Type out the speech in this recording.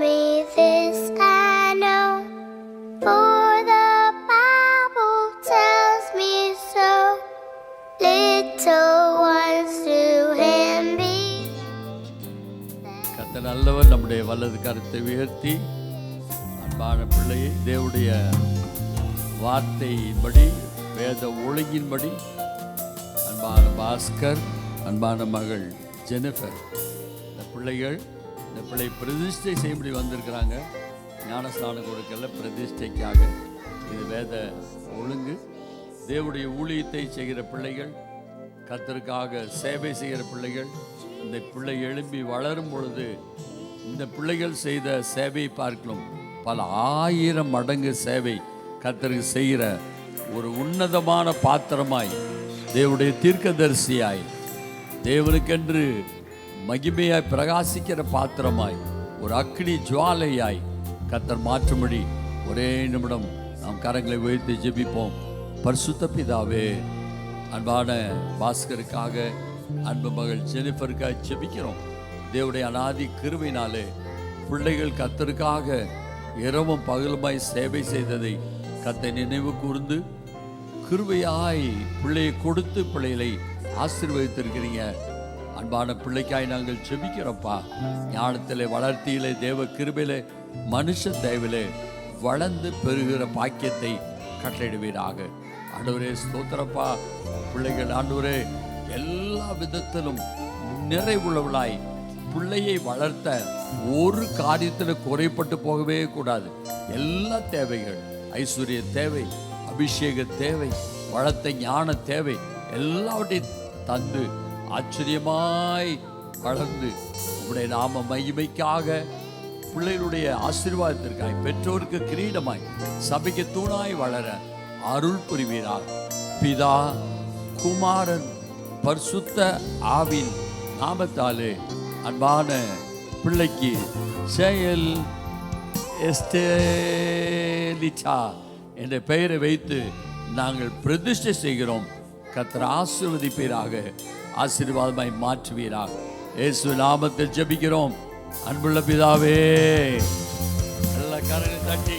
me this I know, for the Bible tells me so. Little ones to him be. கர்த்தர் நல்லவர். நம்முடைய வலது கரத்தை உயர்த்தி அன்பான பிள்ளையை தேவனுடைய வார்த்தையின்படி, வேத ஒழுங்கின்படி, அன்பான பாஸ்கர், அன்பான மகள் ஜெனிஃபர், இந்த பிள்ளை பிரதிஷ்டை செய்யும்படி வந்திருக்கிறாங்க. ஞானஸ்நானம் கொடுக்கல, பிரதிஷ்டைக்காக. இது வேத ஒழுங்கு. தேவனுடைய ஊழியத்தை செய்கிற பிள்ளைகள், கர்த்தருக்காக சேவை செய்கிற பிள்ளைகள். இந்த பிள்ளை எழும்பி வளரும் பொழுது இந்த பிள்ளைகள் செய்த சேவையை பார்க்கலாம் பல 1000 மடங்கு சேவை கர்த்தருக்கு செய்கிற ஒரு உன்னதமான பாத்திரமாய், தேவனுடைய தீர்க்கதரிசியாய், தேவனுக்கென்று மகிமையாய் பிரகாசிக்கிற பாத்திரமாய், ஒரு அக்கினி ஜுவாலையாய் கர்த்தர் மாற்றும்படி ஒரே நிமிடம் நாம் கரங்களை உயர்த்தி ஜெபிப்போம். பரிசுத்த பிதாவே, அன்பான பாஸ்கருக்காக, அன்பு மகள் ஜெனிஃபருக்காக ஜெபிக்கிறோம். தேவனுடைய அநாதி கிருபையினாலே பிள்ளைகள் கர்த்தருக்காக இரவும் பகலுமாய் சேவை செய்ததை கர்த்தர் நினைவு கூர்ந்து கிருபையாய் பிள்ளையை கொடுத்து பிள்ளைகளை ஆசீர்வதித்திருக்கிறீங்க. அன்பான பிள்ளைக்காய் நாங்கள் ஜெபிக்கிறோம்ப்பா. ஞானத்திலே, வளர்த்தியிலே, தேவ கிருபையிலே, மனுஷ தயவிலே வளர்ந்து பெறுகிற பாக்கியத்தை கட்டளையிடுவீராக. ஆண்டவரே ஸ்தோத்திரப்பா. பிள்ளைகள் ஆண்டவரே எல்லா விதத்திலும் நிறைவுள்ளவளாய் பிள்ளையை வளர்த்த ஒரு காரியத்தில் குறைப்பட்டு போகவே கூடாது. எல்லா தேவைகள், ஐஸ்வர்ய தேவை, அபிஷேக தேவை, வளர்த்த ஞான தேவை எல்லாவற்றையும் தந்து ஆச்சரியமாய் வளர்ந்து உடைய நாம மகிமைக்காக, பிள்ளைகளுடைய ஆசீர்வாதத்திற்காய், பெற்றோருக்கு கிரீடமாய், சபைக்கு தூணாய் வளர அருள் புரிவீராக. பிதா, குமாரன், பரிசுத்த ஆவின் நாமத்தாலே அன்பான பிள்ளைக்கு செயல் எஸ்டேலிச்சா என்ற பெயரை வைத்து நாங்கள் பிரதிஷ்டை செய்கிறோம். கர்த்தர் ஆசீர்வதிப்பீராக, ஆசீர்வாதமாய் மாற்றுவீராக. இயேசு நாமத்தில் ஜெபிக்கிறோம். அன்புள்ள பிதாவே, எல்லா கரங்களை தட்டி